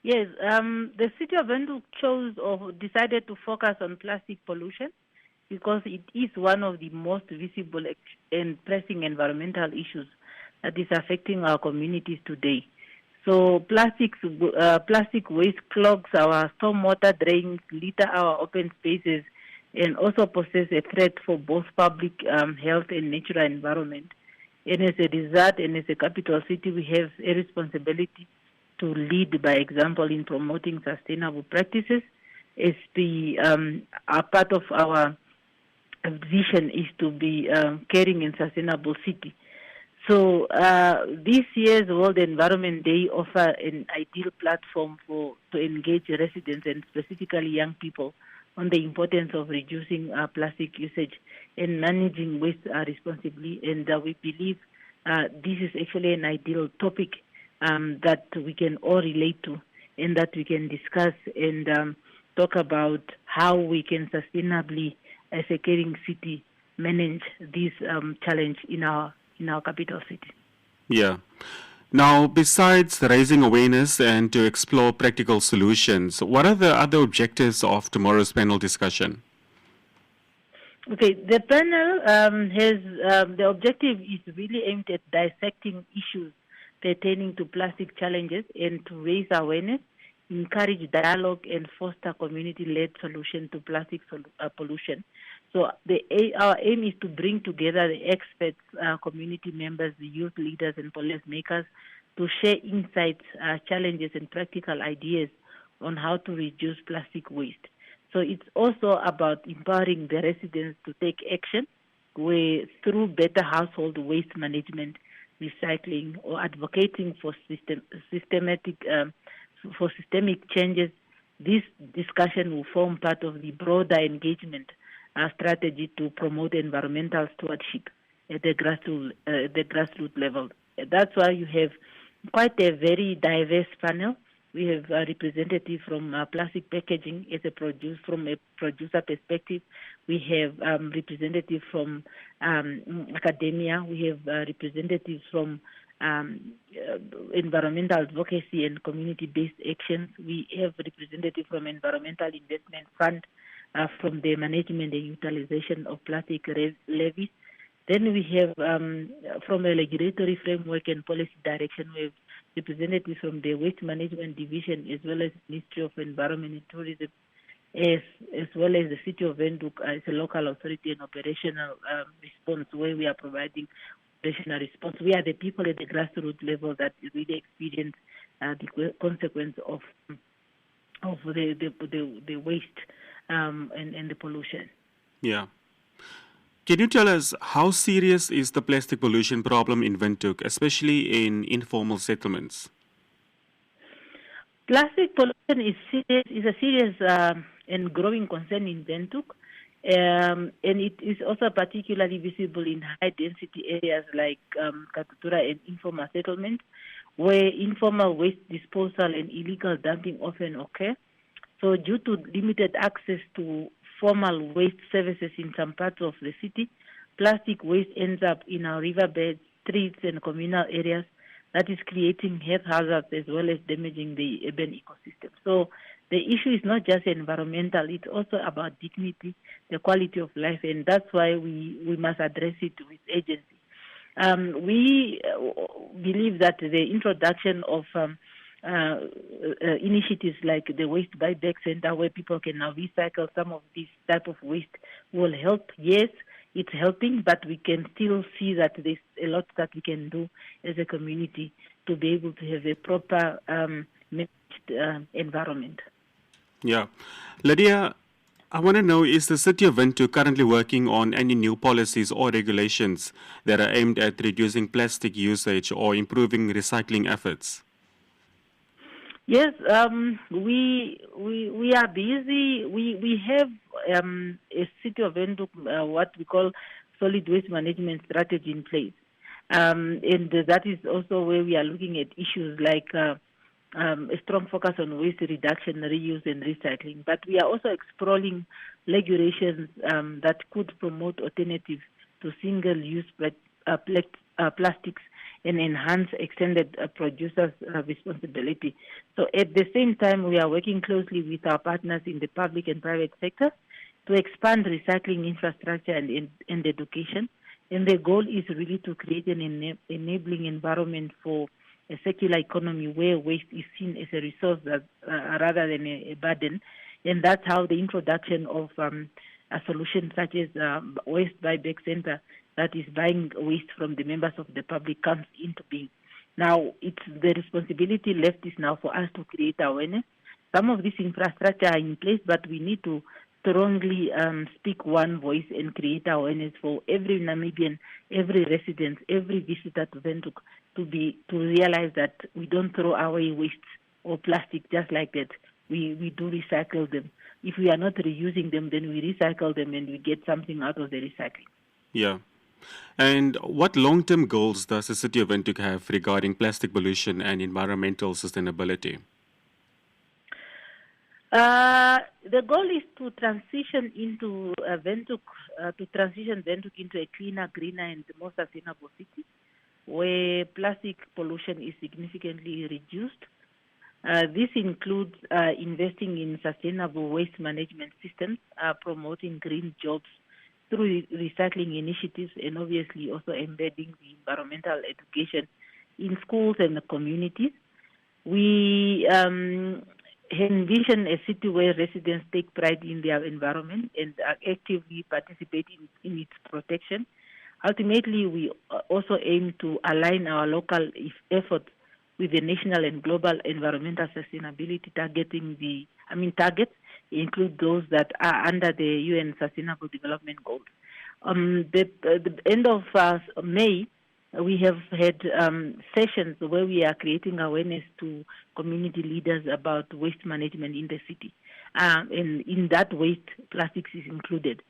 Yes, the City of Windhoek chose or decided to focus on plastic pollution because it is one of the most visible and pressing environmental issues that is affecting our communities today. So plastic waste clogs our stormwater drains, litter our open spaces, and also poses a threat for both public health and natural environment. And as a result, and as a capital city, we have a responsibility to lead by example in promoting sustainable practices. As a part of our vision is to be caring and sustainable city. So this year's World Environment Day offer an ideal platform to engage residents and specifically young people on the importance of reducing plastic usage and managing waste responsibly. And we believe this is actually an ideal topic that we can all relate to and that we can discuss and talk about how we can sustainably, as a caring city, manage this challenge in our capital city. Yeah. Now, besides raising awareness and to explore practical solutions, what are the other objectives of tomorrow's panel discussion? Okay, the panel has the objective is really aimed at dissecting issues pertaining to plastic challenges and to raise awareness, encourage dialogue, and foster community-led solution to plastic pollution. So our aim is to bring together the experts, community members, the youth leaders, and policymakers to share insights, challenges, and practical ideas on how to reduce plastic waste. So it's also about empowering the residents to take action through better household waste management, recycling, or advocating for systemic changes. This discussion will form part of the broader engagement strategy to promote environmental stewardship at the grassroots level. That's why you have quite a very diverse panel. We have a representative from plastic packaging from a producer perspective. We have representatives from academia. We have representatives from environmental advocacy and community-based actions. We have representatives from Environmental Investment Fund, from the management and utilization of plastic levies. Then we have from a regulatory framework and policy direction, we have representatives from the Waste Management Division as well as Ministry of Environment and Tourism, as well as the City of Windhoek as a local authority and operational response, where we are providing operational response. We are the people at the grassroots level that really experience the consequence of the waste and the pollution. Yeah. Can you tell us how serious is the plastic pollution problem in Windhoek, especially in informal settlements? Plastic pollution is a serious and growing concern in Windhoek, and it is also particularly visible in high-density areas like Katutura and informal settlements, where informal waste disposal and illegal dumping often occur. So due to limited access to formal waste services in some parts of the city, plastic waste ends up in our riverbeds, streets, and communal areas. That is creating health hazards as well as damaging the urban ecosystem. So the issue is not just environmental, it's also about dignity, the quality of life, and that's why we must address it with urgency. We believe that the introduction of initiatives like the Waste Buyback Center, where people can now recycle some of this type of waste, will help. Yes, it's helping, but we can still see that there's a lot that we can do as a community to be able to have a proper managed environment. Yeah. Lydia, I want to know, is the City of Windhoek currently working on any new policies or regulations that are aimed at reducing plastic usage or improving recycling efforts? Yes, we are busy. We have a City of Windhoek, what we call solid waste management strategy in place, and that is also where we are looking at issues like a strong focus on waste reduction, reuse, and recycling. But we are also exploring regulations that could promote alternatives to single-use plastics and enhance extended producers' responsibility. So at the same time, we are working closely with our partners in the public and private sector to expand recycling infrastructure and education. And the goal is really to create an enabling environment for a circular economy where waste is seen as a resource rather than a burden. And that's how the introduction of a solution such as Waste Buyback Center that is buying waste from the members of the public comes into being. Now, it's the responsibility left is now for us to create awareness. Some of this infrastructure are in place, but we need to strongly speak one voice and create awareness for every Namibian, every resident, every visitor to Windhoek to realize that we don't throw away waste or plastic just like that. We do recycle them. If we are not reusing them, then we recycle them and we get something out of the recycling. Yeah. And what long-term goals does the City of Windhoek have regarding plastic pollution and environmental sustainability? The goal is to transition into Windhoek into a cleaner, greener, and more sustainable city, where plastic pollution is significantly reduced. This includes investing in sustainable waste management systems, promoting green jobs through recycling initiatives, and obviously also embedding the environmental education in schools and the communities. We envision a city where residents take pride in their environment and actively participate in its protection. Ultimately, we also aim to align our local efforts with the national and global environmental sustainability targets include those that are under the UN Sustainable Development Goals. The end of May, we have had sessions where we are creating awareness to community leaders about waste management in the city. And in that waste, plastics is included.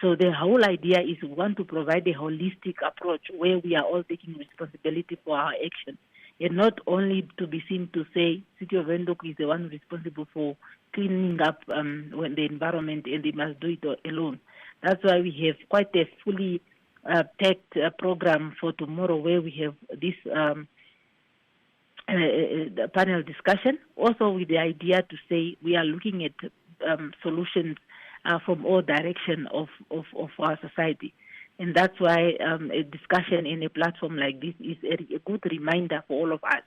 So the whole idea is we want to provide a holistic approach where we are all taking responsibility for our action. And not only to be seen to say City of Windhoek is the one responsible for cleaning up the environment and they must do it alone. That's why we have quite a fully packed program for tomorrow where we have this panel discussion, also with the idea to say we are looking at solutions from all directions of our society. And that's why a discussion in a platform like this is a good reminder for all of us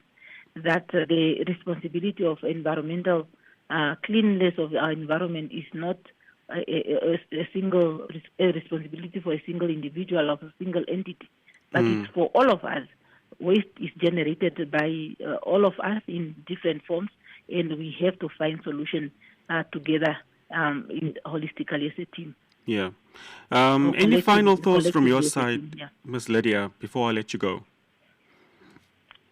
that the responsibility of environmental cleanliness of our environment is not a single responsibility for a single individual or a single entity, but it's for all of us. Waste is generated by all of us in different forms, and we have to find solutions together holistically as a team. Yeah. Any final thoughts from your side, Ms. Lydia, before I let you go?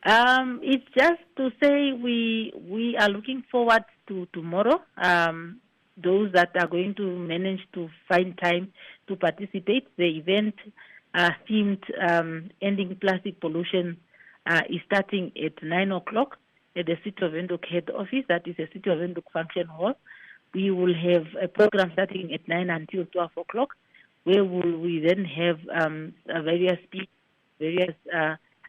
It's just to say we are looking forward to tomorrow. Those that are going to manage to find time to participate. The event themed Ending Plastic Pollution is starting at 9 o'clock at the City of Windhoek head office. That is the City of Windhoek Function Hall. We will have a program starting at 9 until 12 o'clock, where we then have various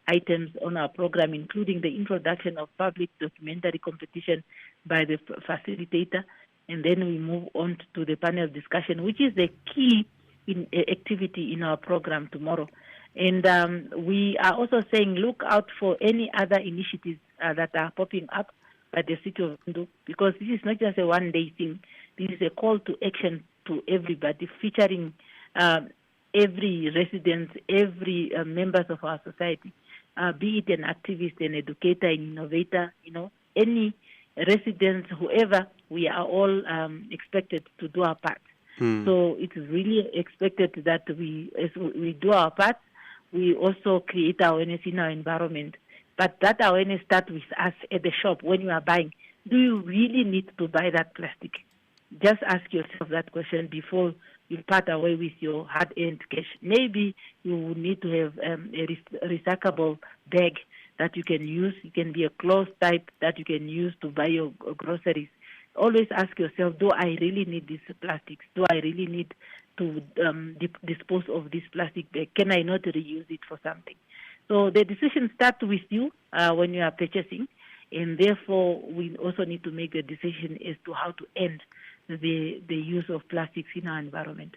items on our program, including the introduction of public documentary competition by the facilitator, and then we move on to the panel discussion, which is the key activity in our program tomorrow. And we are also saying look out for any other initiatives that are popping up by the City of Windhoek, because this is not just a one-day thing. This is a call to action to everybody, featuring every resident, every members of our society, be it an activist, an educator, an innovator, any residents, whoever, we are all expected to do our part. So it's really expected that as we do our part, we also create awareness in our environment. But that awareness starts with us at the shop when you are buying. Do you really need to buy that plastic? Just ask yourself that question before you part away with your hard-earned cash. Maybe you will need to have a recyclable bag that you can use. It can be a cloth type that you can use to buy your groceries. Always ask yourself, do I really need these plastics? Do I really need to dispose of this plastic bag? Can I not reuse it for something? So the decision starts with you when you are purchasing, and therefore we also need to make a decision as to how to end the use of plastics in our environment.